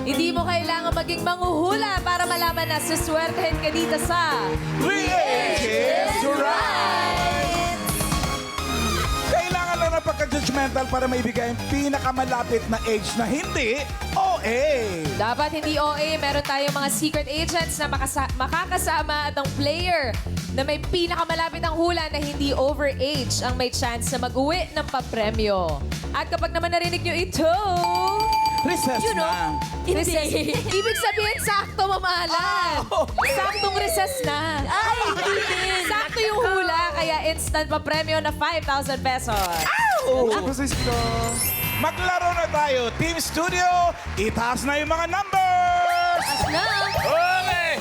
Hindi mo kailangan maging manghuhula para malaman na suswertehin ka dito sa... VHS Right! Kailangan lang ng pagka-judgmental para maibigay ang pinakamalapit na age na hindi OA. Dapat hindi OA, meron tayong mga secret agents na makakasama at ang player na may pinakamalapit ang hula na hindi overage ang may chance na mag-uwi ng papremyo. At kapag naman narinig nyo ito, Recess na. recess, ibig sabihin sakto mamahalan. Saktong recess na. Ay, sakto yung hula, kaya instant papremyo na 5,000 pesos. Maglaro na tayo. Team Studio, itaas na yung mga numbers! Na. Okay!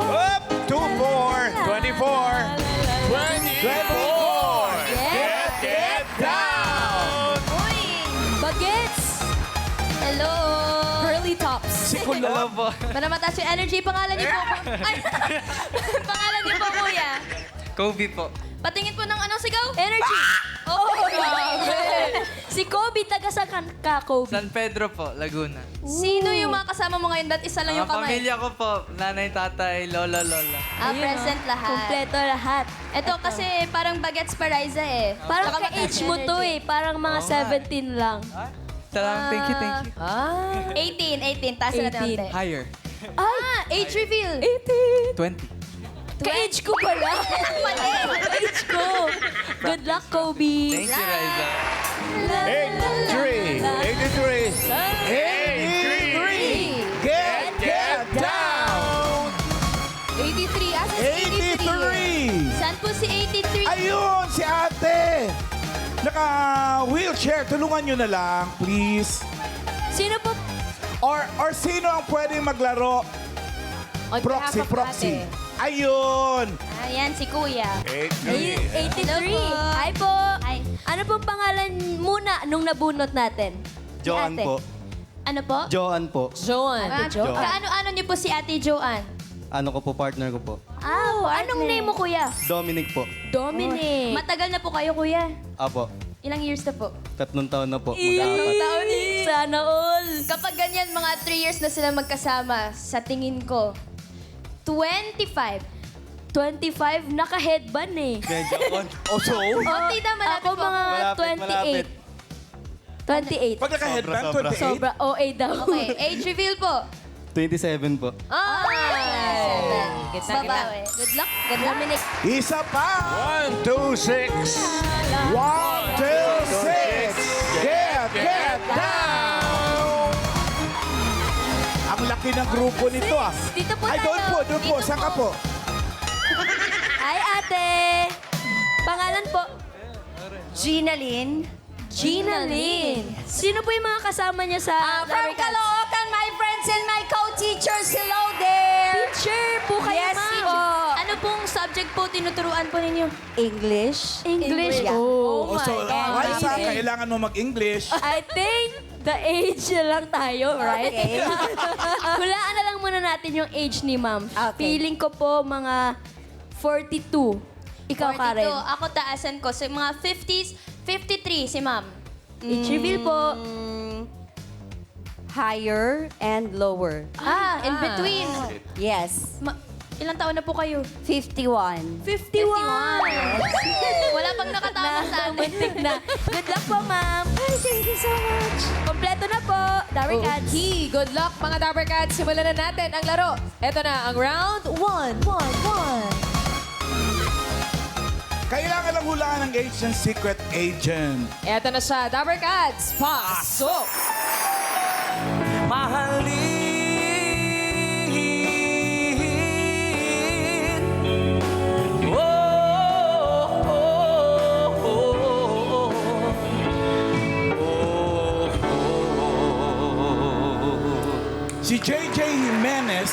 Up! 24, 24, 24! Get down! Bagets! Hello! Curly tops. Si Kulot. Para mataas yung energy, pangalan niyo po. Ay! Pangalan niyo po, kuya. Kobe po. Patingin po ng anong sigaw? Energy! Oh, grabe! Si Kobe, taga saan ka, Kobe? San Pedro po, Laguna. Sino yung mga kasama mo ngayon? Ba't isa lang yung Ang kamay? pamilya ko po, nanay, tatay, lola, lola. Present lahat. Kompleto lahat. Ito kasi parang bagets pariza eh. Parang Baka ka-age mo to eh. Parang mga Oo nga. 17 lang. Salamat, thank you, thank you. Ah. 18. Taas na natin 18. onte. Higher. Age reveal. 20. Ka-age ko pala. Ka-age ko. Good luck, Kobe. Thank you, Riza. 83, 83, 83! Get down! 83. Asa si 83! Saan po si 83? Ayun, si ate! Naka-wheelchair. Tulungan nyo na lang, please. Sino po? Or sino ang pwedeng maglaro? On behalf Proxy, of proxy. ate. Ayun! Ayan, si kuya. 83. Hi po. Ay, Ano pong pangalan muna nung nabunot natin? Si Joan ate. po. ano po? Joan po. Joan. Ah, kaano-ano niyo po si Ate Joanne? Ano ko po, partner ko po. Anong name mo, kuya? Dominic po. Dominic. Matagal na po kayo, kuya. Apo. Ilang years na po? 3 taon na po. Ih, Mag-aapat. Sana all. Kapag ganyan, mga 3 years na sila magkasama, sa tingin ko, 25. 25, naka-headband eh. Medyo on. So, Konti na, malapit Ako po. mga Malapit. 28. 28. pag naka-headband, Sobra, 28. Sobra OA daw. Okay, age reveal po. 27 po. Ay. Gitna, gitna. Babawi. Good luck. Good luck. Dominic. Isa pa! 1, 2, 6. 1, 2, 6. Get down! Ang laki ng grupo nito ah. Dito po Ay, tayo. doon po. Saan ka po? Hi, ate. Pangalan po? Gina Lynn. Gina Lynn. Sino po yung mga kasama niya sa From Larry Cats? Caloocan, my friends and my co-teachers, hello there! Teacher po kayo, Yes ma'am. po. Ano pong subject po tinuturuan po ninyo? English. English. Yeah. Oh, my So, God. Raisa, kailangan mo mag-English. I think the age na lang tayo, right? Okay. Hulaan na lang muna natin yung age ni ma'am. Okay. Feeling ko po mga 42. Ikaw, 42. Karen. Ako taasan ko. Sa mga 50s, 53 si ma'am. Age reveal po. Higher and lower. In between. Yes. Ilang taon na po kayo? 51. 51. Wala pang nakatama sa atin. Muntik na. Good luck po, ma'am. Ay, thank you so much. Kompleto na po. Darry Cats. Okay, good luck mga Dabber Cats. Simulan na natin ang laro. Ito na ang round 1. Kailangan lang hulaan ng age ng secret agent. Ito na siya, Dabber Cats. Pasok! Mahalin. Oh, oh, oh, Si JJ Jimenez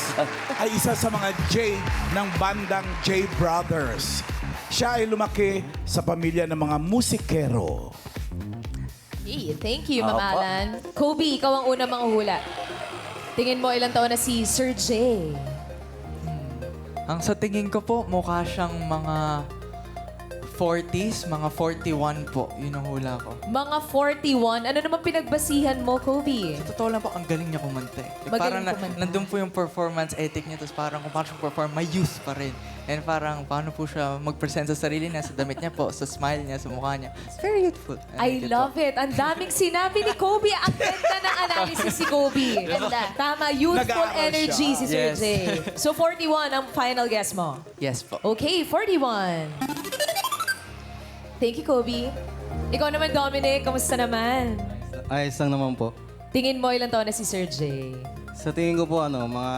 ay isa sa mga J ng bandang J Brothers. Siya ay lumaki sa pamilya ng mga musikero. Hey, thank you, Ma'am Alan. Kobe, ikaw ang unang manguhula. Tingin mo ilang taon na si Sir J. Ang sa tingin ko po, mukha siyang mga 40s, mga 41 po. Yun ang hula ko. Mga 41. Ano naman pinagbasihan mo, Kobe? Sa totoo lang po, ang galing niya kumanta eh. Magaling Parang kumanta. nandun po yung performance ethic niya, tapos parang kung paano siya perform, may youth pa rin. And parang paano po siya mag-present sa sarili niya, sa damit niya po, sa smile niya, sa mukha niya. It's very youthful. I like it love po. it. Ang daming sinabi ni Kobe. Ang ganda ng analysis si Kobe. Ganda. Tama, youthful Nag-aaral energy siya. si Sir Yes. Jay. So 41 ang final guess mo. Yes po. Okay, 41. Thank you, Kobe. Ikaw naman, Dominic. Kamusta naman? Ayos lang naman po. Tingin mo ilang taon na si Sir Jay? Sa tingin ko po, mga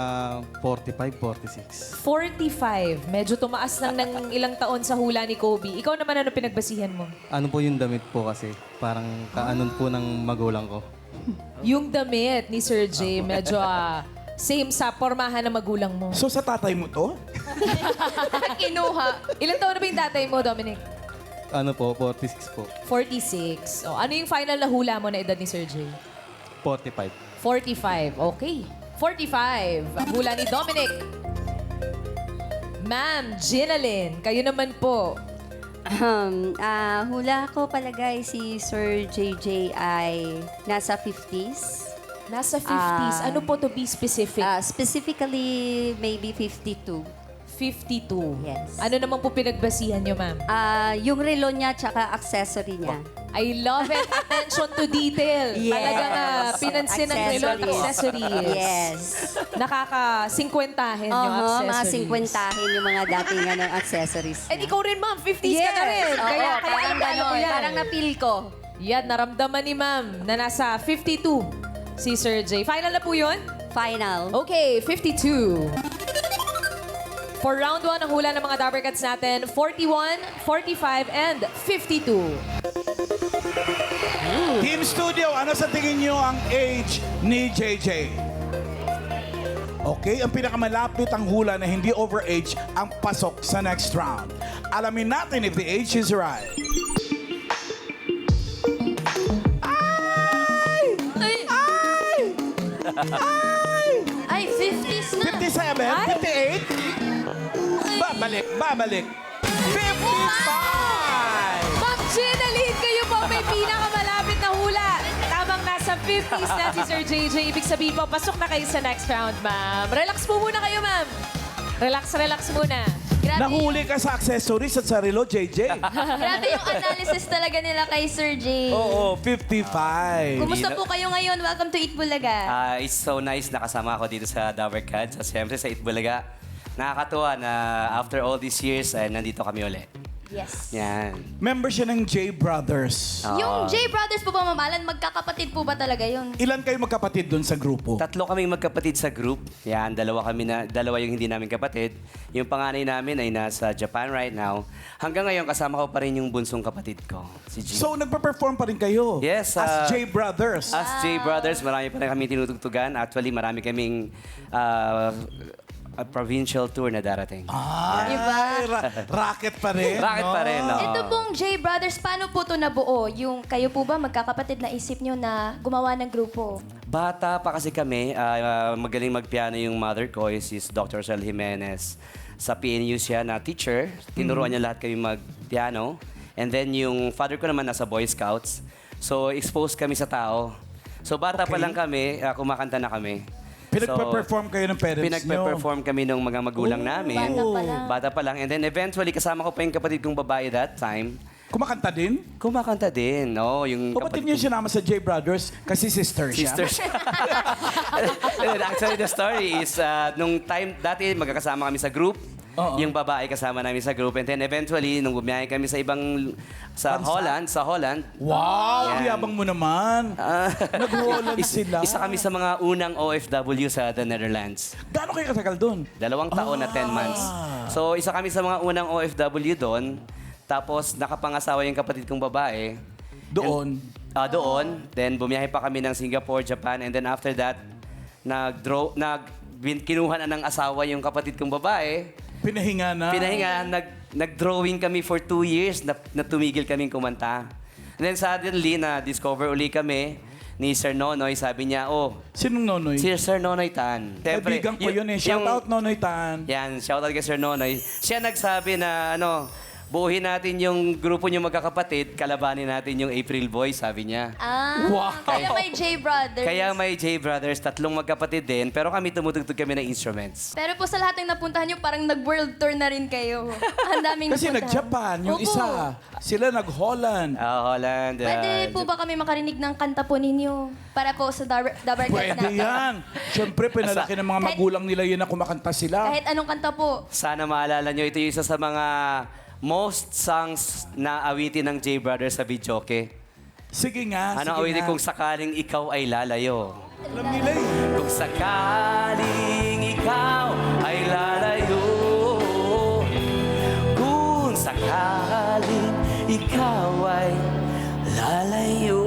45, 46. 45. Medyo tumaas lang ng ilang taon sa hula ni Kobe. Ikaw naman ano pinagbasihan mo? Ano po yung damit po kasi? Parang kaanon po ng magulang ko. Yung damit ni Sir Jay, medyo same sa pormahan ng magulang mo. So sa tatay mo to? Kinuha. Ilang taon na ba yung tatay mo, Dominic? Ano po, 46 po. 46. O, ano yung final na hula mo na edad ni Sir Jay? 45. 45. Okay. 45. Ang hula ni Dominic. Ma'am, Ginalyn, kayo naman po. Hula ko palagay si Sir JJ ay nasa 50s. Nasa 50s. Ano po to be specific? Specifically, maybe 52. 52. Yes. Ano naman po pinagbasihan nyo, ma'am? Yung relo niya tsaka accessory niya. I love it. Attention to detail. Yes. Talagang pinansin ang relo at accessories. Yes. Nakaka-50-hen yung Mga accessories. 50-hin yung mga dating accessories And niya. ikaw rin, ma'am. 50s ka na rin. Oo, Kaya parang alam ko gano'n. yan. Parang na-feel ko. Yan, naramdaman ni ma'am na nasa 52 si Sir Jay. Final na po yun? Final. Okay, 52. For round 1, ang hula ng mga Dabber Cats natin, 41, 45, and 52. Team Studio, ano sa tingin nyo ang age ni JJ? Okay, ang pinakamalapit ang hula na hindi overage ang pasok sa next round. Alamin natin if the age is right. Ay, 50s na. 57, 58, babalik. 55! Ma'am Ginalyn, kayo po may pinakamalapit na hula. Tamang nasa 50s na si Sir JJ. Ibig sabihin po, pasok na kayo sa next round, ma'am. Relax po muna kayo, ma'am. Relax muna. Grabe, Nahuli ka sa accessories at sa relo, JJ. grabe yung analysis talaga nila kay Sir Jay. Oo, 55. Kumusta po kayo ngayon? Welcome to Eat Bulaga. It's so nice nakasama ako dito sa Dabber Cats. At siyempre sa Itbulaga. Nakakatuwa na after all these years, nandito kami ulit. Yes. Yan. Member siya ng J Brothers. Yung J Brothers po ba, mamalan? Magkakapatid po ba talaga yun? Ilan kayo magkapatid doon sa grupo? Tatlo kaming magkapatid sa group. Yan, dalawa yung hindi namin kapatid. Yung panganay namin ay nasa Japan right now. Hanggang ngayon, kasama ko pa rin yung bunsong kapatid ko, si G. So, nagpa-perform pa rin kayo? Yes, As J Brothers. As J Brothers, marami pa rin kami tinutugtugan. Actually, marami kaming a provincial tour na darating. Ay, racket pa rin. Racket pa rin, no? Ito pong J Brothers, paano po ito nabuo? Yung kayo po ba, magkakapatid na isip nyo na gumawa ng grupo? Bata pa kasi kami, magaling magpiano yung mother ko, is Dr. Sel Jimenez. Sa PNU siya na teacher, tinuruan niya lahat kami magpiano. And then yung father ko naman nasa Boy Scouts. So exposed kami sa tao. So bata pa lang kami, kumakanta na kami. Pinagpa-perform kayo ng parents nyo? Pinagpa-perform kami ng mga magulang namin. Bata pa lang. Bata pa lang. And then eventually, kasama ko pa yung kapatid kong babae that time. Kumakanta din? Kumakanta din, no? Yung O ba't kapatid niyo kong- sinama sa J Brothers? Kasi sister siya? Sister siya. Actually, the story is, nung time, dati magkakasama kami sa group. Oo. Yung babae kasama namin sa group. And then eventually, nung bumiyahe kami sa ibang, sa Holland. Wow, Yan. yabang mo naman. Nag-Holland sila. Isa kami sa mga unang OFW sa the Netherlands. Gaano kayo katagal doon? 2 taon na 10 months. So, isa kami sa mga unang OFW doon. Tapos, nakapangasawa yung kapatid kong babae. Doon? Doon. Then, bumiyahe pa kami ng Singapore, Japan. And then after that, kinuha na ng asawa yung kapatid kong babae. Pinahinga na? Pinahinga, nag-drawing kami for 2 years na tumigil kaming kumanta. And then suddenly, na-discover uli kami ni Sir Nonoy. Sabi niya, Sinong nonoy? si Sir Nonoy Tan. Siyempre, Kaibigan ko yun eh. Shout out, Nonoy Tan. Yan, shout out kay Sir Nonoy. Siya nagsabi na, buuhin natin yung grupo niyo magkakapatid, kalabanin natin yung April Boys, sabi niya. Kaya may J Brothers. Kaya may J Brothers, tatlong magkapatid din, pero kami tumutugtog kami ng instruments. Pero po sa lahat ng napuntahan nyo, parang nag-world tour na rin kayo. Ang daming Kasi napuntahan. nag-Japan, yung Opo. isa. Sila nag-Holland. Holland. Pwede po ba kami makarinig ng kanta po ninyo? Para po sa Dabarkad Pwede natin. yan. Siyempre, pinalaki ng mga magulang nila yun na kumakanta sila. Kahit anong kanta po. Sana maalala nyo, ito yung isa sa mga most songs na awitin ng J Brothers sa videoke. Sige nga, Anong sige awitin nga. kung sakaling ikaw ay lalayo? Alam nila eh. Kung sakaling ikaw ay lalayo, kung sakaling ikaw ay lalayo.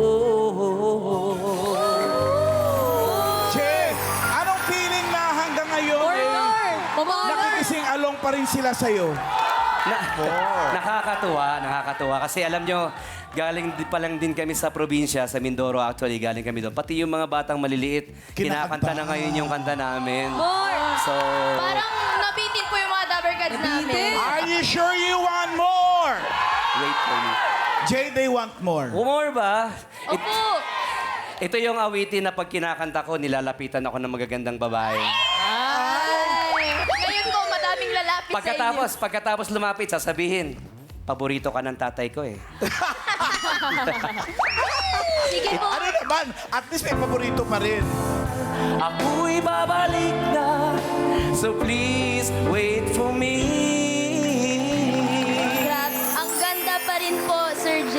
Che, anong feeling na hanggang ngayon nakikising along pa rin sila sa'yo? Nakakatuwa. Kasi alam nyo, galing pa lang din kami sa probinsya, sa Mindoro actually, galing kami doon. Pati yung mga batang maliliit, kinakanta na ngayon yung kanta namin. So, Parang nabitin po yung mga Dabarkads namin. Are you sure you want more? wait for me. Jay, they want more. Humor ba? Opo. Ito yung awitin na pag kinakanta ko, nilalapitan ako ng magagandang babae. Ngayon po, madaming lalapit sa inyo. Pagkatapos lumapit, sasabihin, paborito ka ng tatay ko eh. Sige po. Ano naman? At least may paborito pa rin. Ako'y babalik na, so please wait for me. Grabe. Ang ganda pa rin po, Sir J.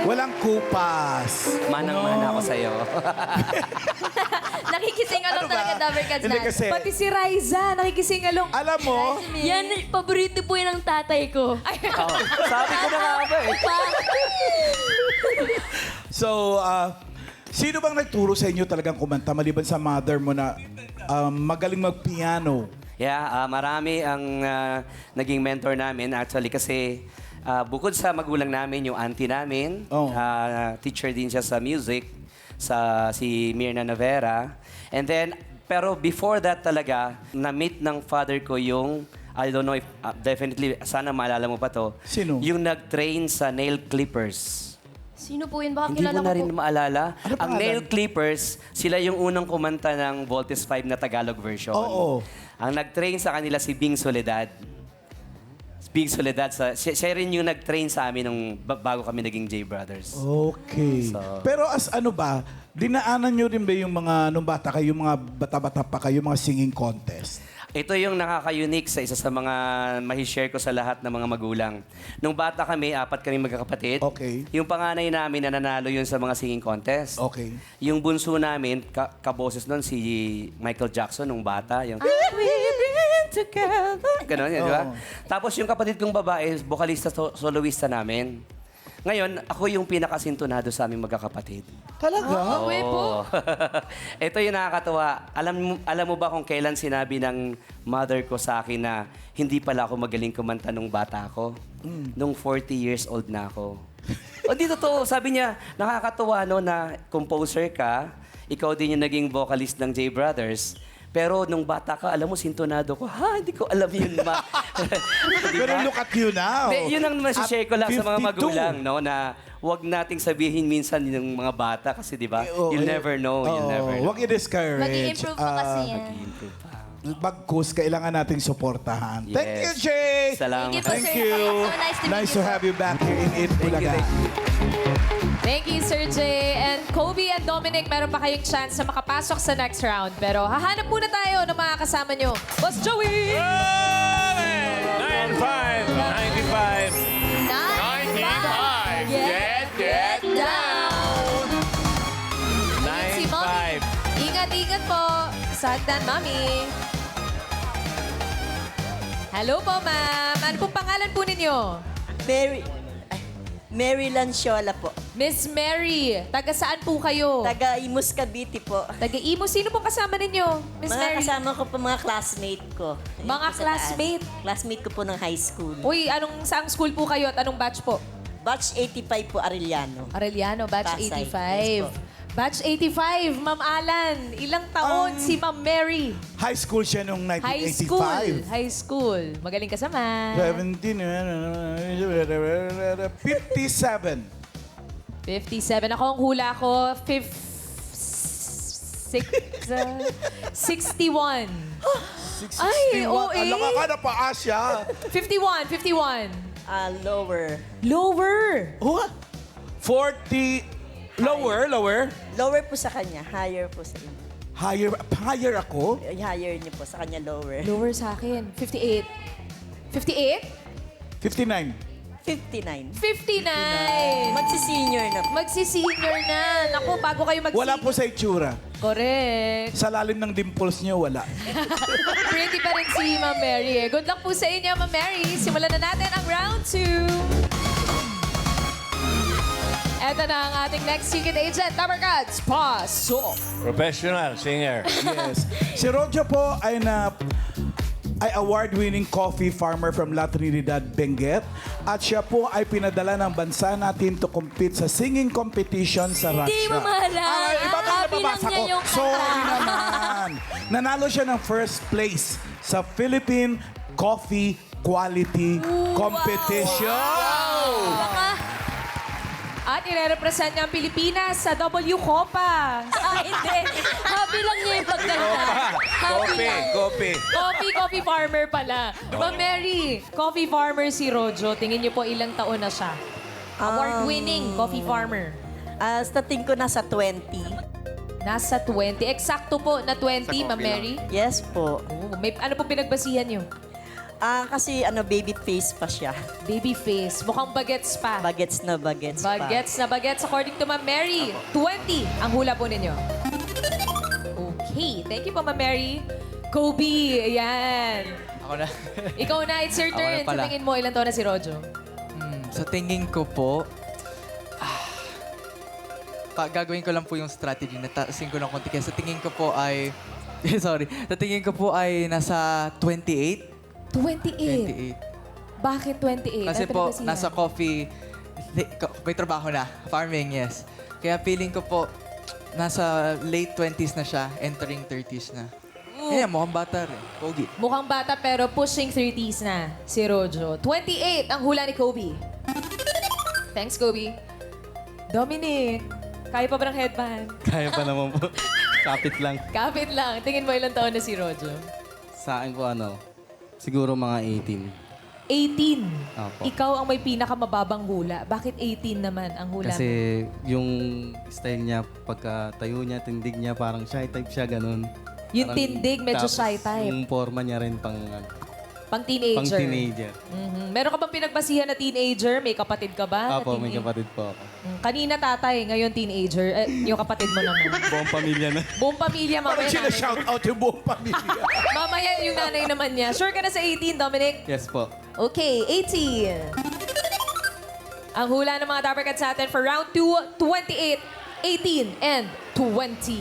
Walang kupas. Manang-mana ako sa'yo. Nakikisingalong Ano ba? talaga Dabarkads Hindi natin. kasi, Pati si Riza, nakikisingalong. alam mo, Yan, paborito po yan ng tatay ko. Oh, sabi ko na nga ba eh. so, sino bang nagturo sa inyo talagang kumanta maliban sa mother mo na magaling mag-piano? Yeah, marami ang naging mentor namin actually kasi bukod sa magulang namin, yung auntie namin, Oh. teacher din siya sa music, si Mirna Navera. And then, pero before that talaga, na-meet ng father ko yung, I don't know if, definitely, sana maalala mo pa to. Sino? Yung nag-train sa nail clippers. Sino po yun? Baka Hindi kilala mo na ko rin po. maalala? Ano Ang pangalan? nail clippers, sila yung unang kumanta ng Voltes 5 na Tagalog version. Oo. Ang nag-train sa kanila si Bing Soledad. Bing Soledad, siya rin yung nag-train sa amin nung bago kami naging J Brothers. Okay. So- Pero as ano ba, dinaanan nyo rin ba yung mga, nung bata kayo, mga bata-bata pa kayo, mga singing contest? Ito yung nakaka-unique sa isa sa mga mahishare ko sa lahat ng mga magulang. Nung bata kami, 4 kami magkakapatid. Okay. Yung panganay namin nananalo yun sa mga singing contest. Okay. Yung bunso namin, kaboses nun si Michael Jackson nung bata. Yung, Ganon yan, di ba? Oo. Tapos yung kapatid kong babae, vocalista, soloista namin. Ngayon, ako yung pinakasintonado sa aming magkakapatid. Talaga? Oo. Ito yung nakakatawa. Alam mo ba kung kailan sinabi ng mother ko sa akin na hindi pala ako magaling kumanta nung bata ako? Nung 40 years old na ako. O di totoo. Sabi niya, nakakatawa no, na composer ka, ikaw din yung naging vocalist ng J Brothers. Pero nung bata ka, alam mo, sintonado ko. Ha, hindi ko alam yun, ma. Di Pero ba? look at you now. Hindi, yun ang masishare ko lang At sa mga 52. magulang, no, na huwag nating sabihin minsan yung mga bata kasi, di ba, you'll never know, you'll never know. Huwag i-discourage. Mag-i-improve pa kasi yan. Mag-i-improve pa. Bagkus, kailangan nating suportahan. Yes. Thank you, Jay! Salamat. Thank you po, Thank sir. you. So nice to meet Nice you to po. have you back here in It Bulaga. Thank you, Sir Jay. And Kobe and Dominic, meron pa kayong chance na makapasok sa next round. Pero hahanap muna tayo ng mga kasama nyo. Boss Joey! 95, 95. 95. Get down. Si Mommy. 95. Ingat po. Sagdan, Mami. Hello po, ma'am. Ano pong pangalan po ninyo? Mary Lanciola po. Miss Mary, taga saan po kayo? Taga Imus, Cavite po. Taga Imo. Sino pong kasama ninyo? Miss Mga Mary? kasama ko po, mga classmate ko. Ayun Mga po sa classmate? taas. Classmate ko po ng high school. Uy, saang school po kayo at anong batch po? Batch 85 po, Arellano. Arellano, batch Pasay. 85. Yes Batch 85, Ma'am Alan. Ilang taon si Ma'am Mary? High school siya noong High school. 1985. High school. Magaling ka sa math. 17, 57. 57. Ako ang hula ko, 61. 61. Ay, OA. Alam ka na pa siya. 51, 51. Lower. Lower. What? 40. Lower. Lower po sa kanya. Higher po sa inyo. Higher ako? Higher niyo po sa kanya, lower. Lower sa akin. 58. 58? 59. 59. 59. Magsi-senior na po. Magsi-senior na. Naku, bago kayo mag Wala po sa itsura. Correct. Sa lalim ng dimples niyo, wala. Pretty pa rin si Ma'am Mary. Good luck po sa inyo, Ma'am Mary. Simulan na natin ang round 2. Ito na ang ating next secret agent. Number cards, pasok. Professional singer. Yes. Si Rojo po ay award-winning coffee farmer from La Trinidad, Benguet. At siya po ay pinadala ng bansa natin to compete sa singing competition sa Russia. Hindi mo mahala. Ay, iba ba Happy lang nababasa niya ko? yung kanta. Sorry naman. Nanalo siya ng first place sa Philippine Coffee Quality Competition. At ire-represent niya ang Pilipinas sa W Copa. Hindi. Happy lang niya yung pagkanta. Happy lang. Coffee farmer pala. Ma'am Mary, coffee farmer si Rojo. Tingin niyo po ilang taon na siya? Award-winning coffee farmer. Sa tingin ko nasa 20. Nasa 20. Eksakto po na 20, Ma'am Mary. Yes po. Oh, may, ano po pinagbasihan niyo? Kasi baby face pa siya. Baby face. Mukhang bagets pa. Bagets na bagets pa. Bagets na bagets. According to Ma'am Mary, 20 ang hula po ninyo. Okay. Thank you po, Ma'am Mary. Kobe, ayan. Ako na. Ikaw na, it's your Ako na turn. Sa pala. tingin mo, ilang taon na si Rojo? Sa tingin ko po, gagawin ko lang po yung strategy. Nataasin ko lang konti. Kaya sa tingin ko po ay... Sorry. Sa tingin ko po ay nasa 28. 28. 28. Bakit 28? Kasi Ano po, pinagbasihan? nasa coffee, may trabaho na. Farming, yes. Kaya feeling ko po, nasa late 20s na siya, entering 30s na. Eh, mukhang bata rin. Pogi. Mukhang bata pero pushing 30s na si Rojo. 28 ang hula ni Kobe. Thanks, Kobe. Dominic, kaya pa ba ng headband? Kaya pa naman po. Kapit lang. Kapit lang. Tingin mo ilang taon na si Rojo? Sa akin po siguro mga 18. 18. Opo. Ikaw ang may pinakamababang hula. Bakit 18 naman ang hula mo? Kasi yung style niya, pagkatayo niya, tindig niya, parang shy type siya, ganun. Yung Parang- tindig, medyo tapos shy type. Yung forma niya rin Pang pang teenager. teenager. Mhm. Meron ka bang pinagbasihan na teenager? May kapatid ka ba? na Apo, may teenage- kapatid po ako. Kanina tatay, ngayon teenager. Yung kapatid mo naman. Buong pamilya na. Buong pamilya, Parang mamaya nanay. sina-shout out yung buong pamilya. Mamaya yung nanay naman niya. Sure ka na sa 18, Dominic? Yes po. Okay, 18. Ang hula ng mga Dapper Cats natin for round 2, 28, 18, and 20.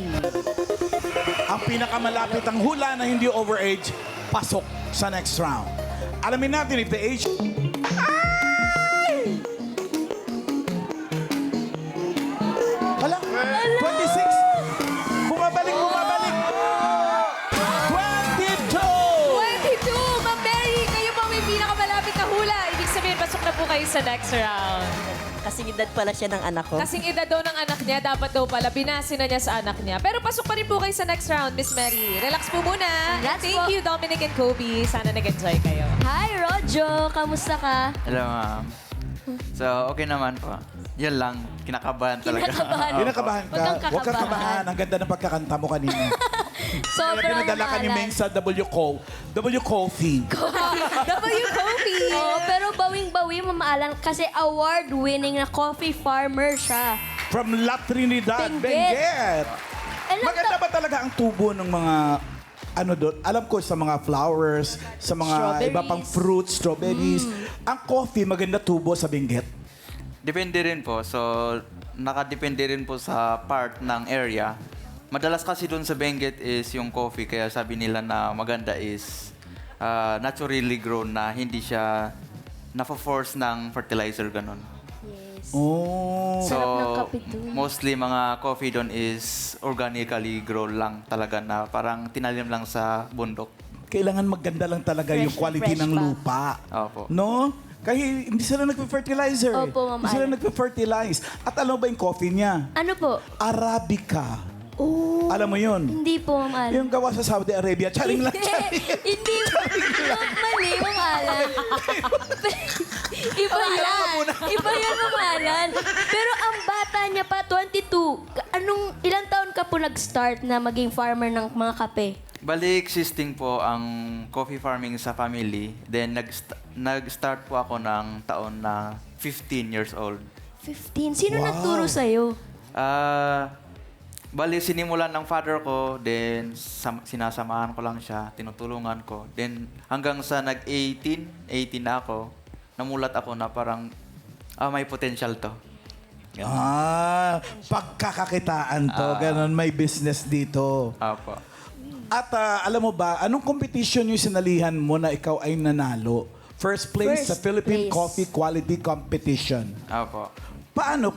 Ang pinakamalapit ang hula na hindi overage, pasok sa next round. Alamin natin if the age... Ay! Hala, 26. Bumabalik. 22. 22! Ma'am Mary, kayo po may pinakamalapit na hula. Ibig sabihin, pasok na po kayo sa next round. Kasing edad pala siya ng anak ko. Kasing edad daw ng anak niya, dapat daw pala, binasi na niya sa anak niya. Pero pasok pa rin po kayo sa next round, Miss Mary. Relax po muna. Relax Thank po. you, Dominic and Kobe. Sana nag-enjoy kayo. Hi, Rojo. Kamusta ka? Hello, ma'am. So, okay naman po. Yan lang. Kinakabahan talaga. Kinakabahan. Kinakabahan ka. Huwag kang Huwag kang kakabahan. kabahan. Ang ganda ng pagkakanta mo kanina. Kaya Sobrang pinadala ka ni Meng sa W Coffee. W. Kobe! Oo, pero bawing-bawi, mamaalan kasi award-winning na coffee farmer siya. From La Trinidad, Benguet. Benguet. Maganda ba talaga ang tubo ng mga doon? Alam ko sa mga flowers, sa mga Strawberries. iba pang fruits, strawberries. Ang coffee, maganda tubo sa Benguet. Depende rin po. So, nakadepende rin po sa part ng area. Madalas kasi doon sa Benguet is yung coffee. Kaya sabi nila na maganda is naturally grown na hindi siya na-force ng fertilizer, ganun. Yes. Oh. So, Sarap ng kape dun. mostly mga coffee doon is organically grown lang talaga na parang tinalim lang sa bundok. Kailangan maganda lang talaga Fresh yung na quality fresh ng pa. lupa. Opo. No? Kaya hindi sila nagpe-fertilizer. Opo, Ma'am Hindi sila Ana. nagpe-fertilize. At alam mo ba yung coffee niya? Ano po? Arabica. Oh, Alam mo yun? hindi po, Ma'am Alan. Yung gawa sa Saudi Arabia. Charing lang. Hindi po. Mali, Ma'am Alan. Iba yan. Iba yan, Ma'am Alan. Pero ang bata niya pa, 22. Ilang taon ka po nag-start na maging farmer ng mga kape? Bali, existing po ang coffee farming sa family. Then, nag-start po ako ng taon na 15 years old. 15. Sino nagturo sa'yo? Bali, sinimulan ng father ko, then sinasamahan ko lang siya, tinutulungan ko. Then, hanggang sa nag-18 na ako, namulat ako na parang, may potential to. Pagkakakitaan to. Ganon, may business dito. Apo. At alam mo ba, anong competition yung sinalihan mo na ikaw ay nanalo? First place sa First Philippine place. Coffee Quality Competition. Apo. Paano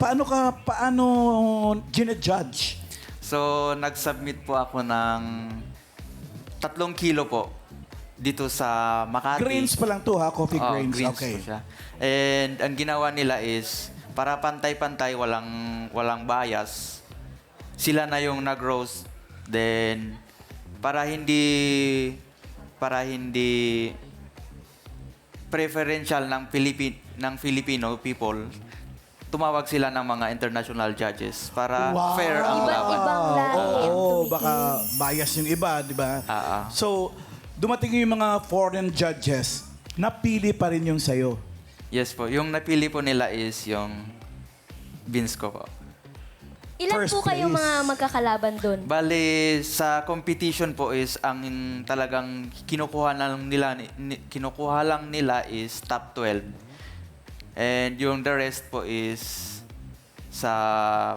ginajudge? So, nag-submit po ako ng 3 kilo po dito sa Makati. Grains pa lang to ha, coffee Oo, grains. greens Okay. po siya. And ang ginawa nila is, para pantay-pantay, walang bias, sila na yung nag-roast. Then, para hindi preferential ng Filipino people, tumawag sila ng mga international judges para fair ang Iba't laban. ibang lahi. Oo, baka bias yung iba, di ba? So, dumating yung mga foreign judges, napili pa rin yung sayo. Yes po. Yung napili po nila is yung beans ko po. Ilan First po kayong place. mga magkakalaban doon? Bale, sa competition po is ang talagang kinukuha lang nila is top 12. And yung the rest po is sa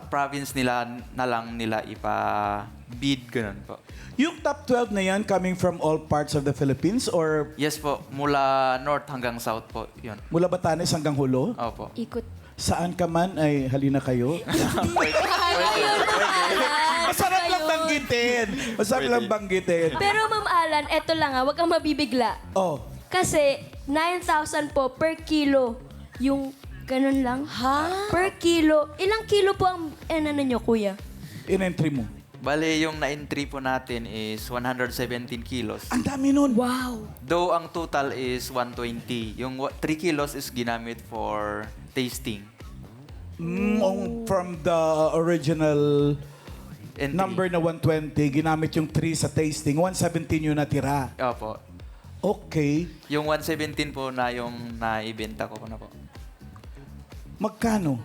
province nila na lang nila ipa-bid, ganun po. Yung top 12 na yan coming from all parts of the Philippines or Yes po, mula north hanggang south po, yun. mula Batanes hanggang Hulo? Opo. Ikot. Saan ka man ay halina kayo. Masarap lang banggitin. Masarap lang banggitin. Pero Ma'am Alan, eto lang wag kang mabibigla. Oh, Kasi 9,000 po per kilo. Yung ganun lang. Ha? Per kilo. Ilang kilo po ang ano nyo, kuya? in-entry mo. Bale, yung na-entry po natin is 117 kilos. Ang dami nun. Wow. Though ang total is 120. Yung 3 kilos is ginamit for tasting. From the original Entry. number na 120, ginamit yung 3 sa tasting. 117 yung natira. Opo. Okay. Yung 117 po na yung naibenta ko na po. Magkano?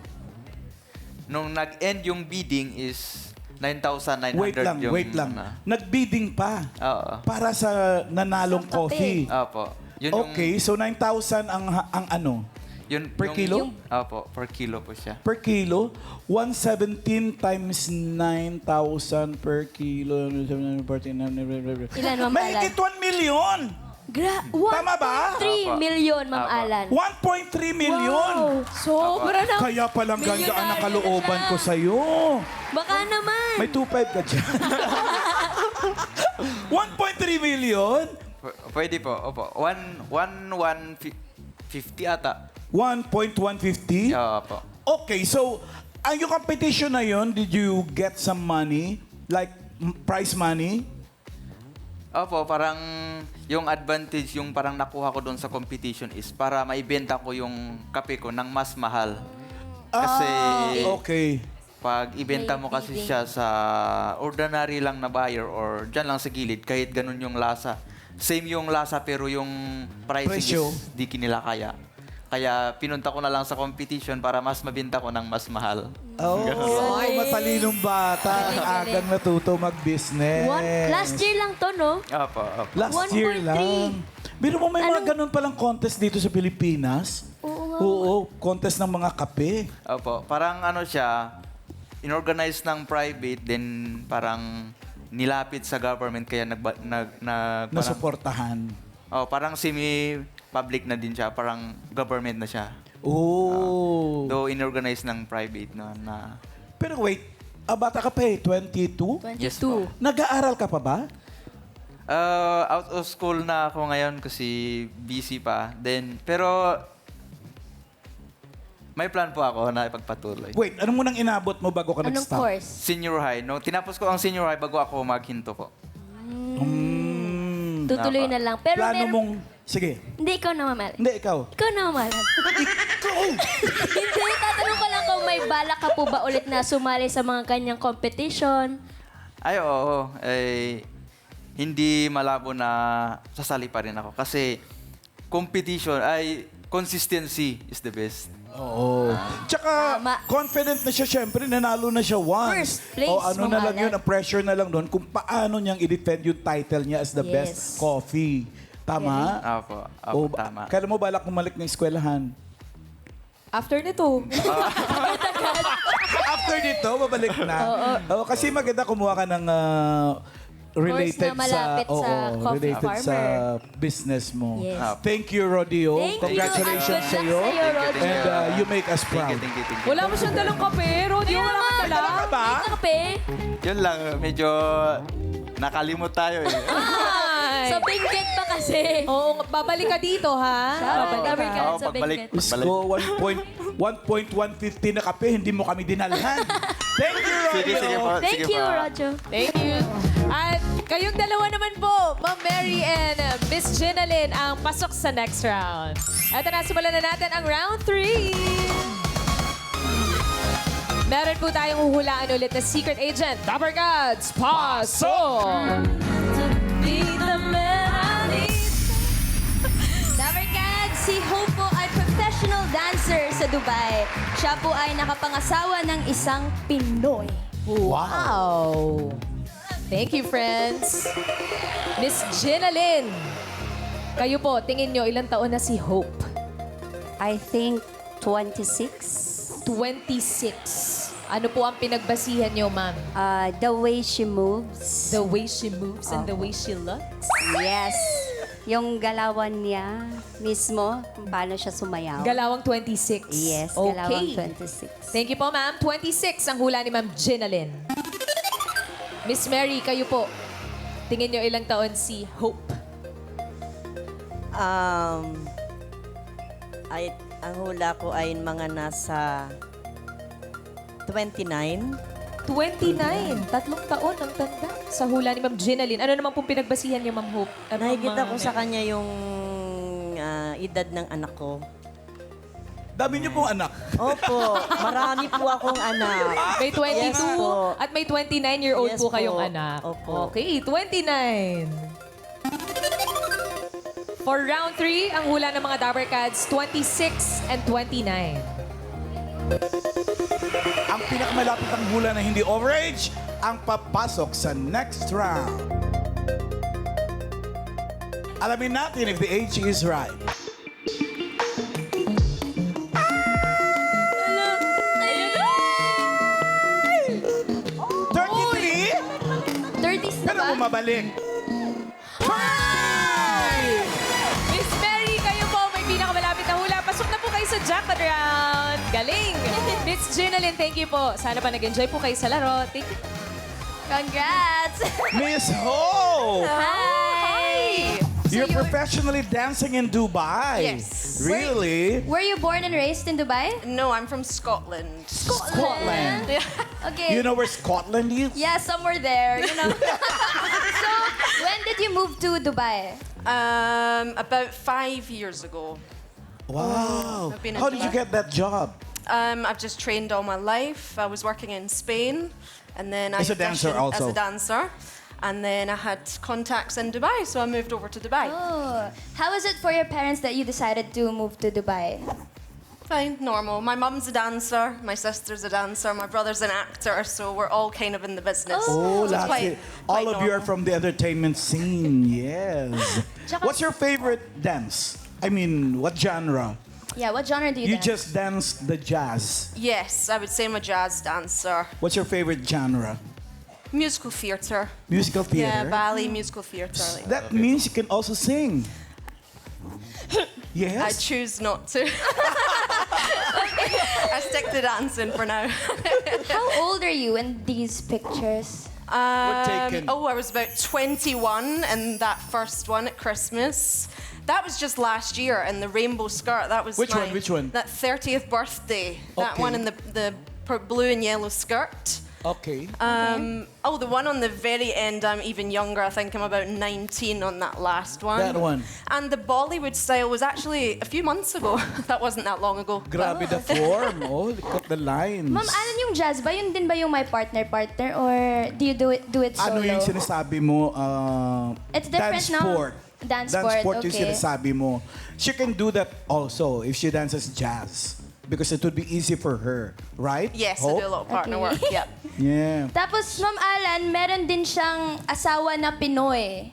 Nung nag-end yung bidding is 9,900 yung... Wait lang. Nagbidding pa Oo. para sa nanalong Sa kape. coffee. Opo. Yun Okay, so 9,000 ang ano? Yun, Per kilo? Opo, per kilo po siya. Per kilo, 117 times 9,000 per kilo. Ilan, Ma'am Alan? Mahigit 1 million! Tama ba? 3 million, Ma'am Apa. Alan. 1.3 million! Wow. Sobra na. Kaya palang ganda ang Milyonaryo nakalooban na siya. ko sa'yo. Baka naman. May 2.5 ka dyan. 1.3 million? Pwede po, opo. 1,150 ata. 1.150? Opo. Okay, so, ang yung competition na yun, did you get some money? Like, prize money? Opo, parang yung advantage, yung parang nakuha ko doon sa competition is para maibenta ko yung kape ko ng mas mahal. Kasi Okay. pag ibenta mo kasi siya sa ordinary lang na buyer or dyan lang sa gilid, kahit ganun yung lasa. Same yung lasa pero yung pricing Presyo. is di kinila kaya. Kaya pinunta ko na lang sa competition para mas mabenta ko ng mas mahal. Oh, matalinong bata. Ang agang natuto mag-business. Last year lang to, no? Opo, opo. Last year 1.3. lang. Biro mo may mga ganun palang contest dito sa Pilipinas? Oo nga. Oo, contest ng mga kape. Opo, parang ano siya, inorganize ng private, then parang nilapit sa government, kaya parang, Nasuportahan. parang semi-public na din siya, parang government na siya. Oh. Though inorganize ng private na Pero wait, bata ka pa eh, 22? 22. Yes po. Nag-aaral ka pa ba? Out of school na ako ngayon kasi busy pa. Pero may plan po ako na ipagpatuloy. Wait, ano mo nang inabot mo bago ka Anong nag-stop? course? Senior high. No, tinapos ko ang senior high bago ako maghinto po. Tutuloy na lang. Pero Plano meron... mong... Sige. Hindi, ikaw na mamalan. Hindi, ikaw. Ikaw na mamalan. Hindi, tatanong ko lang kung may balak ka po ba ulit na sumali sa mga kanyang competition. Ay, oo. Hindi malabo na sasali pa rin ako. Kasi competition ay consistency is the best. Oo. Tsaka, Tama. confident na siya, syempre, nanalo na siya once. First place, O ano na lang mamalan. yun, ang pressure na lang doon kung paano niyang i-defend yung title niya as the Yes. best coffee. Tama? Opo, O, tama. Kailan mo balak bumalik ng eskwelahan? After nito. After dito, babalik na. Oo, kasi maganda kumuha ka ng related Course na malapit sa, sa coffee related sa farmer. business mo. Yes. Thank you, Rodeo. Thank you. Congratulations Good sa luck iyo. sa'yo, Rodeo. And you make us proud. Thank you. Wala mo siyang dalang kape. Rodeo, wala ka dala. Ka ba? May kape? Yun lang, medyo nakalimot tayo eh. Ay. Sa Benguet pa kasi. Oo, babalik ka dito, ha? Babalik ka. Oo, Sa pagbalik. Benguet. Diyos ko, 1.150 na kape, hindi mo kami dinalhan. Thank you, Rodeo. Sige po. Thank you, Rojo. Thank you. At kayong dalawa naman po, Ma'am Mary and Miss Ginalyn, ang pasok sa next round. Ito na, simulan na natin ang round 3. Meron po tayong huhulaan ulit na secret agent. Dapper Gods, pasok! Dapper Cats, si Hope po ay professional dancer sa Dubai. Siya po ay nakapangasawa ng isang Pinoy. Wow! Thank you, friends. Miss Ginalyn, kayo po, tingin nyo, ilang taon na si Hope? I think 26. 26. Ano po ang pinagbasihan nyo, ma'am? The way she moves. The way she moves and the way she looks? Yes. Yung galawan niya mismo, kung paano siya sumayaw. Galawang 26. Yes, Okay. galawang 26. Thank you po, ma'am. 26 ang hula ni Ma'am Ginalyn. Miss Mary, kayo po. Tingin nyo ilang taon si Hope? Ang hula ko ay mga nasa 29. 29. 3 taon ang tanda sa hula ni Ma'am Ginalyn. Ano naman pong pinagbasihan niyo, Ma'am Hope? Nakikita ko sa kanya yung edad ng anak ko. Dami niyo pong anak. Opo, marami po akong anak. May 22 Yes po. at may 29-year-old Yes po kayong po. anak. Opo. Okay, 29. For round 3, ang hula ng mga Dapper Cats, 26 and 29. Ang pinakamalapit ang hula na hindi overage, ang papasok sa next round. Alamin natin if the age is right. 33? 30s na Pero ba? bumabalik. Miss Mary, kayo po may pinakamalapit na hula. Pasok na po kayo sa jackpot round. Galing! Miss Ginalyn, thank you po. Sana pa nag-enjoy po kayo sa laro. Thank you. Congrats! Miss Ho! Hi! You're professionally dancing in Dubai. Yes. Really? Were you born and raised in Dubai? No, I'm from Scotland. Scotland. Okay. You know where Scotland is? Yeah, somewhere there, you know. So, when did you move to Dubai? About 5 years ago. Wow. I've been in How did you Dubai. get that job? I've just trained all my life. I was working in Spain, and then I As a dancer auditioned also? as a dancer, and then I had contacts in Dubai, so I moved over to Dubai. Oh, how is it for your parents that you decided to move to Dubai? Fine, normal. My mum's a dancer, my sister's a dancer, my brother's an actor, so we're all kind of in the business. Oh, So it's that's it. All of you are normal. from the entertainment scene. Yes. Tsaka- What's your favorite dance? I mean, what genre? Yeah, what genre do you You dance? just danced the jazz. Yes, I would say I'm a jazz dancer. What's your favorite genre? Musical theatre. Musical Yeah, theater? ballet, musical theatre. Like That means you can also sing. I Yes? choose not to. stick to dancing for now. How old are you in these pictures? taken. I was about 21 in that first one at Christmas. That was just last year, and the rainbow skirt. That was Which my, one? Which one? That 30th birthday. That Okay. one in the blue and yellow skirt. Okay. The one on the very end, I'm even younger. I think I'm about 19 on that last one. That one. And the Bollywood style was actually a few months ago. That wasn't that long ago. Grabe the form. Oh, look at the lines. Ma'am, Alan, yung jazz ba? Yun din ba yung my partner-partner? Or do you do it solo? Ano yung sinasabi mo? It's different, dance no? sport. Dance Dance sport, sport yung okay. sinasabi mo. She can do that also if she dances jazz. Because it would be easy for her. Right? Yes, I Hope? do a lot of partner Okay. work. Yep. Yeah. Tapos, Ma'am Alan, meron din siyang asawa na Pinoy.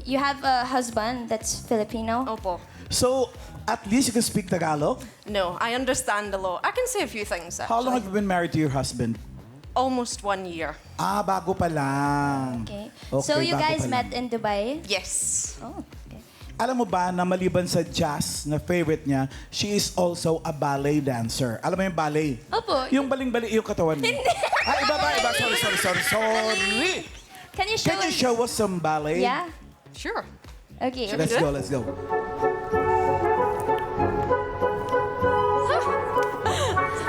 You have a husband that's Filipino? Opo. So, at least you can speak Tagalog? No, I understand a lot. I can say a few things, actually. How long have you been married to your husband? Almost 1 year. Ah, bago pa lang. Okay. Okay, So, you bago guys pa lang. met in Dubai? Yes. Oh, okay. Alam mo ba na maliban sa jazz na favorite niya, she is also a ballet dancer. Alam mo yung ballet? Opo. Yung baling-bali yung katawan mo. Iba. Sorry. Can you show Can you us? show us some ballet? Yeah? Sure. Okay. Let's go.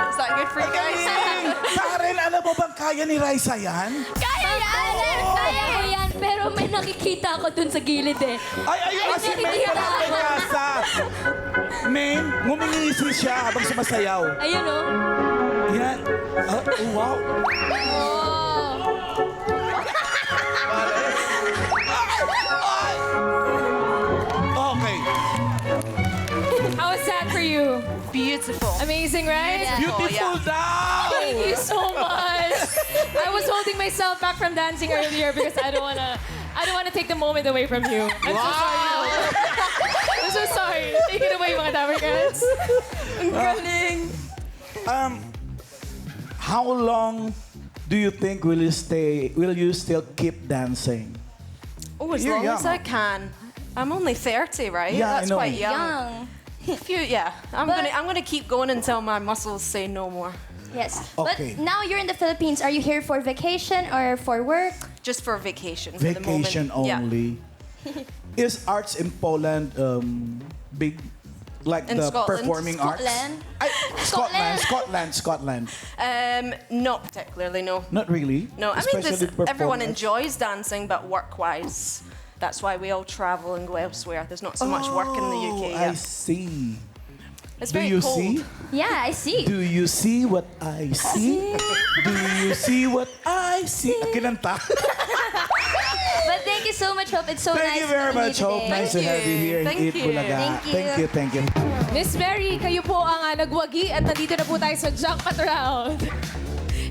Is that good for you guys? Karen, alam mo bang kaya ni Raisa yan? Kaya yan! Kaya ko yan, pero may nakikita ako dun sa gilid eh. Ay, kasi may nakikita pala kay ako. Rasa. Main, ngumingisi siya habang sumasayaw. Ayun oh. Yan. Oh, wow. Okay. How was that for you? Beautiful. Amazing, right? Beautiful daw! Thank you so much. I was holding myself back from dancing earlier because I don't wanna take the moment away from you. I'm so sorry. I'm so sorry. Take it away, mga Dapper Cats. Ang galing. How long do you think will you still keep dancing? Oh, as You're long as young. I can. I'm only 30, right? Yeah, I That's know. quite young. Young. I'm gonna keep going until my muscles say no more. Yes. Okay. But now you're in the Philippines. Are you here for vacation or for work? Just for vacation. For the moment. Vacation Yeah. only. Is arts in Poland big? Like In the Scotland. performing Scotland. arts? Scotland. Not particularly, no. Not really. No, I mean, Especially everyone performance. enjoys dancing, but work-wise, that's why we all travel and go elsewhere. There's not so much work in the UK. I Yeah. see. It's Do very you cold. see? Yeah, I see. Do you see what I see? Do you see what I see? Kinanta. But thank you so much, Hope. It's so Thank nice you very meeting much, you Hope. today. Nice to have you here in Thank Eat you. Bulaga. Thank you. Thank you. Miss Mary, kayo po ang nagwagi at nandito na po tayo sa Jackpot Round.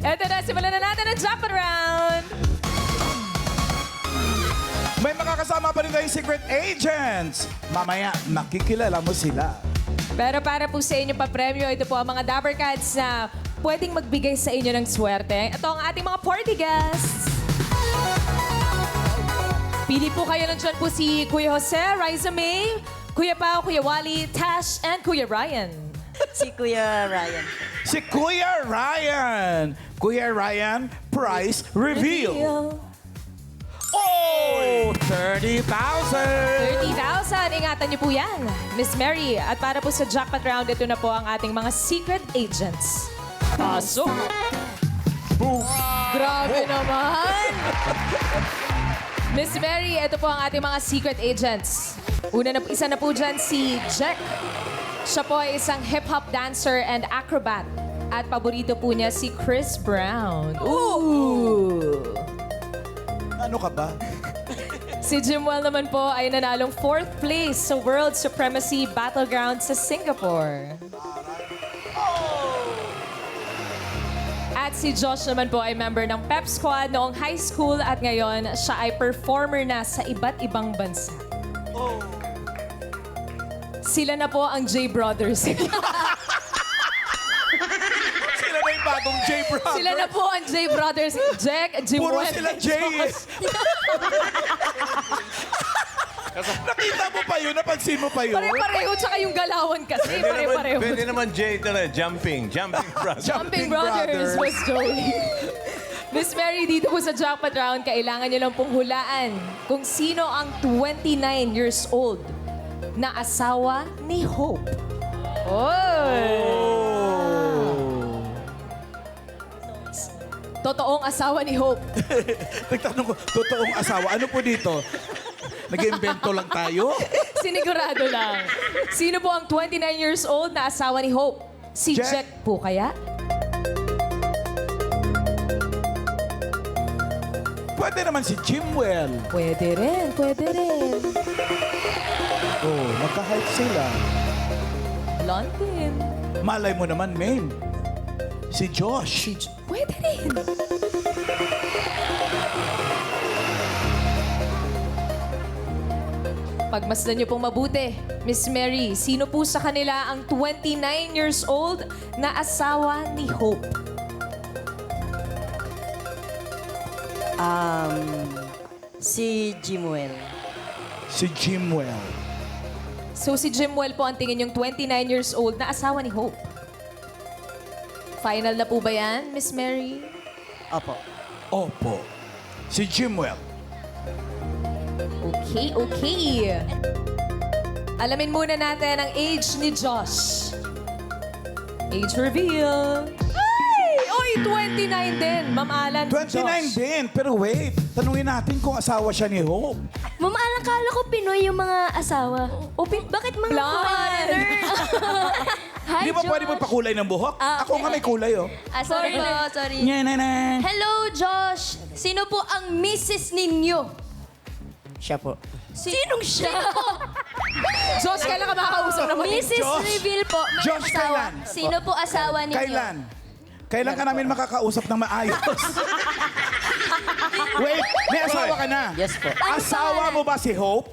Eto na, simulan na natin ang Jackpot Round. May makakasama pa rin tayong secret agents. Mamaya, makikilala mo sila. Pero para po sa inyo pa premyo, ito po ang mga Dapper Cats na pwedeng magbigay sa inyo ng swerte. Ito ang ating mga party guests. Pili po kayo nandiyan po si Kuya Jose, Riza May, Kuya Pao, Kuya Wally, Tash, and Kuya Ryan. Si Kuya Ryan. Si Kuya Ryan. Kuya Ryan, prize reveal. Oh, 30,000! 30,000. Ingatan niyo po yan. Miss Mary. At para po sa jackpot round, ito na po ang ating mga secret agents. Pasok! Boom! Grabe naman! Miss Mary, ito po ang ating mga secret agents. Isa na po dyan si Jack. Siya po ay isang hip-hop dancer and acrobat. At paborito po niya si Chris Brown. Ooh! Ano ka ba? Si Jimwell naman po ay nanalong 4th place sa World Supremacy Battleground sa Singapore. At si Josh naman po ay member ng Pep Squad noong high school at ngayon siya ay performer na sa iba't ibang bansa. Sila na po ang J Brothers. Sila na yung bagong J Brothers. Sila na po ang J Brothers. Jack, Jimwell. Puro sila J eh. Nakita mo pa yun? Napansin mo pa yun? Pare-pareho, tsaka yung galawan kasi. Pare-pareho. Pwede naman Jay talaga. Jumping brothers. Jumping Brothers was Joey. Miss Mary, dito po sa jackpot round, kailangan niyo lang pong hulaan kung sino ang 29 years old na asawa ni Hope. Totoong asawa ni Hope. Nagtanong ko, totoong asawa. Ano po dito? Nag-invento lang tayo? Sinigurado lang. Sino po ang 29 years old na asawa ni Hope? Si Jack. Jack po kaya? Pwede naman si Jimwell. Pwede rin, pwede rin. Oh, magka-hype sila. London. Malay mo naman, Maine. Si Josh. Pwede rin. Pagmasdan niyo pong mabuti, Miss Mary, sino po sa kanila ang 29 years old na asawa ni Hope? Si Jimuel. Si Jimwell. So si Jimwell po ang tingin yung 29 years old na asawa ni Hope. Final na po ba yan, Miss Mary? Opo. Opo. Si Jimwell. Okay, okay. Alamin muna natin ang age ni Josh. Age reveal. Ay! Oy, 29 din. Ma'am Alan, si 29 Josh. din. Pero wait, tanungin natin kung asawa siya ni Hope. Ma'am Alan, kala ko Pinoy yung mga asawa. Bakit mga Blonde. foreigners? Hi, Di ba Josh. pwede magpakulay ng buhok? Ako nga may kulay, oh. Sorry po, sorry. Nyanana. Hello, Josh. Sino po ang Mrs. ninyo? Siya po. Sinong siya? Josh, kailan ka makakausap naman? Mrs. Josh. Reveal po. May Josh, asawa. kailan? Sino po asawa ninyo? Kailan? Kailan ka namin makakausap ng maayos? Wait, may asawa ka na? Yes po. Asawa mo ba si Hope?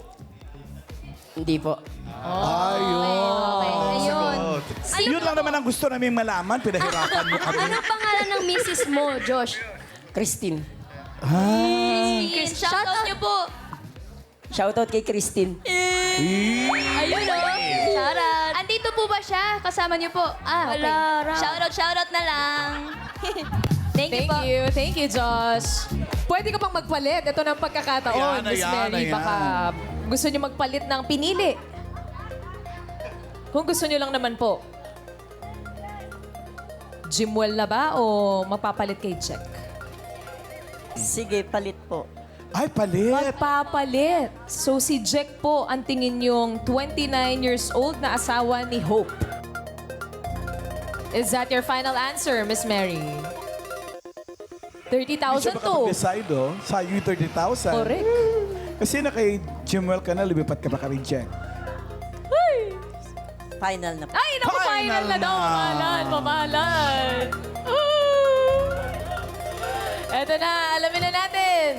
Hindi po. Ayun. Yun lang naman ang gusto namin malaman. Pinahirapan mo kami. Anong pangalan ng misis mo, Josh? Christine. Christine, shoutout niyo po. Shoutout kay Christine. Ayun o. Shoutout. Andito po ba siya? Kasama niyo po? Ah, okay. Wala, Ra. Shoutout na lang. Thank you po. Thank you, Josh. Pwede ka pang magpalit. Ito na ang pagkakataon, Ayan, Miss ayan, Mary. ayan. Baka gusto niyo magpalit ng pinili. Kung gusto niyo lang naman po. Jimwell na ba o mapapalit kay Jack? Sige, palit po. Ay, palit. Magpapalit. So si Jack po ang tingin yung 29 years old na asawa ni Hope. Is that your final answer, Miss Mary? Hindi siya 30,000 to. decide oh. Sayang yung 30,000. Correct. Kasi na kay Jimwell ka na, lumipat ka pa kami, Jack. Final na po. Ay, naku, final Final na daw. na. Pamahalan. Eto na, alamin na natin.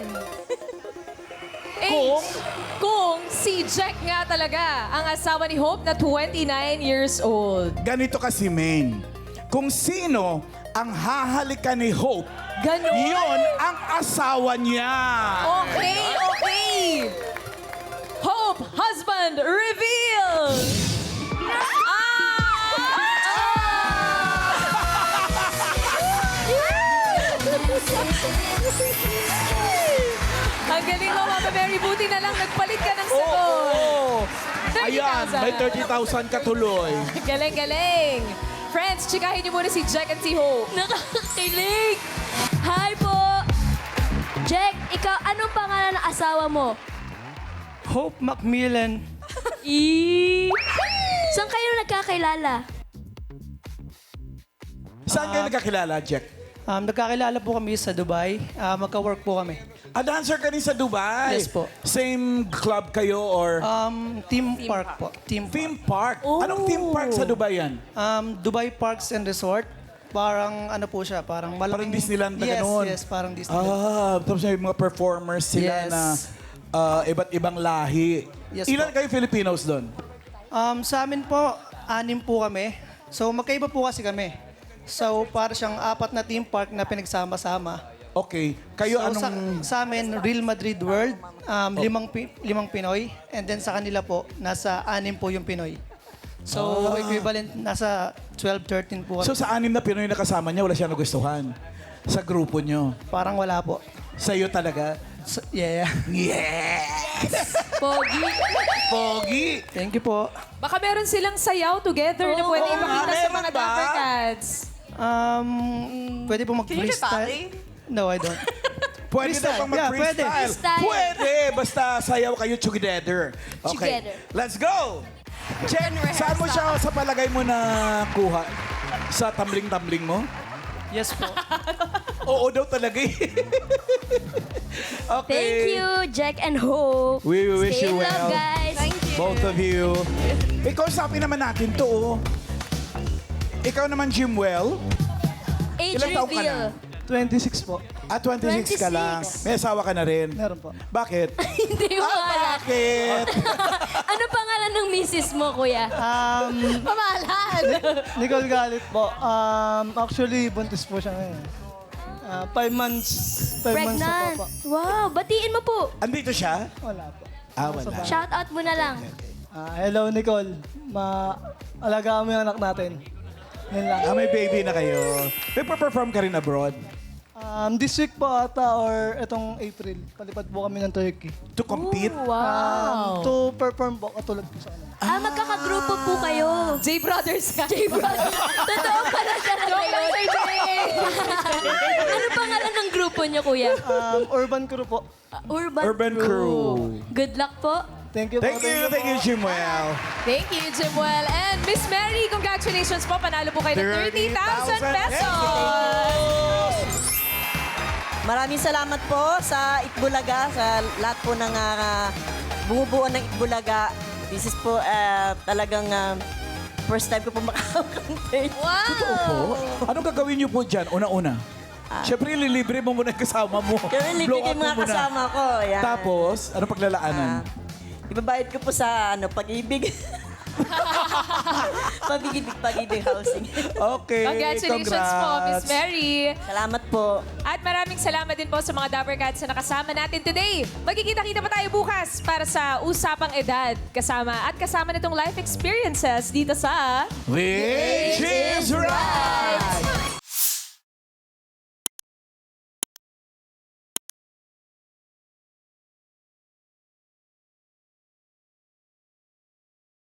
Kung si Jack nga talaga ang asawa ni Hope na 29 years old. Ganito kasi, Maine. Kung sino ang hahalikan ni Hope, Ganon. yon ang asawa niya. Okay, okay. Hope, husband, reveal! Ang galing mo, Mama Mary. Buti na lang, nagpalit ka ng sagot. Oo. 30,000. Ayan, may 30,000 katuloy. Galing, galing. Friends, chikahin niyo muna si Jack at si Hope. Nakakakilig! Hi po! Jack, ikaw, anong pangalan ng asawa mo? Hope Macmillan. Saan kayo nagkakilala? Saan kayo nagkakilala, Jack? Nagkakilala po kami sa Dubai. Magka-work po kami. Dancer ka rin sa Dubai? Yes po. Same club kayo or Theme Park po. theme park? Anong theme park sa Dubai yan? Dubai Parks and Resort. Parang ano po siya, parang malaking... Parang Disneyland na yes, ganun. Yes, parang Disneyland. Tapos may mga performers sila Yes. na iba't ibang lahi. Yes Ilan po. kayo Filipinos doon? Sa amin po, 6 po kami. So magkaiba po kasi kami. So para siyang 4 na theme park na pinagsama-sama. Okay. Kayo So, anong... sa amin, Real Madrid World, limang Pinoy. And then sa kanila po, nasa 6 po yung Pinoy. So, equivalent, nasa 12, 13 po. So sa 6 na Pinoy na kasama niya, wala siya nagustuhan? Sa grupo niyo? Parang wala po. Sa'yo talaga? Yeah. Yes! Pogi. Pogi! Thank you po. Baka meron silang sayaw together na pwede ipakita sa mga Dapper Cats. Pwede po mag-freestyle. No, I don't. Pwede daw pang Yeah, pwede. mag-freestyle. Pwede. Basta sayaw kayo together. Okay. Together. Let's go! Jen, saan mo siya sa palagay mo na kuha? Sa tumbling-tumbling mo? Yes po. Oo daw talaga eh. Okay. Thank you, Jack and Hope. We wish Stay you in love, well. guys. Both of you. Ikaw, sabi naman natin to. Oh. Ikaw naman, Jimwell. Age Ilang taon ka reveal. na? 26 po. 26 ka lang. May asawa ka na rin. Meron po. Bakit? Hindi mo alam. Bakit? Ano pangalan ng misis mo, kuya? Pamahalan. Nicole Galit po. Actually, buntis po siya ngayon. 5 months. 5 months na Pregnant. po. Wow, batiin mo po. Andito siya? Wala po. Wala. Shout out mo na lang. Hello, Nicole. Alagaan mo yung anak natin. Yun lang. May baby na kayo. Nagpa-perform ka rin abroad? This week po ata or itong April, palipad po kami ng Turkey. To compete? Wow. To perform po, katulad po sa kanila. Magkakagrupo po kayo. J Brothers ka. J Brothers. Totoo pala talaga Joke lang yun. kay Jay. Ano pangalan ng grupo niyo, kuya? Urban Crew po. Urban Crew. Good luck po. Thank you po. Thank you, Jimwell. Thank you, Jimwell. And Miss Mary, congratulations po. Panalo po kayo ng 30,000 pesos. Maraming salamat po sa Itbulaga, sa lahat po ng bumubuo ng Itbulaga. This is po talagang first time ko po makakakantay. Totoo po? Anong gagawin niyo po dyan? Una-una. Siyempre, lilibre mo muna yung kasama mo. Kaya Blow libre up yung mo mga muna. kasama ko. Yan. Tapos, anong paglalaanan? Ibabayad ko po sa pag-ibig. Pag-ibig housing. Okay, Congratulations po, Miss Mary. Salamat po. At maraming salamat din po sa mga Dapper Cats na nakasama natin today. Magkikita-kita pa tayo bukas para sa Usapang Edad. Kasama nitong life experiences dito sa... Which is right!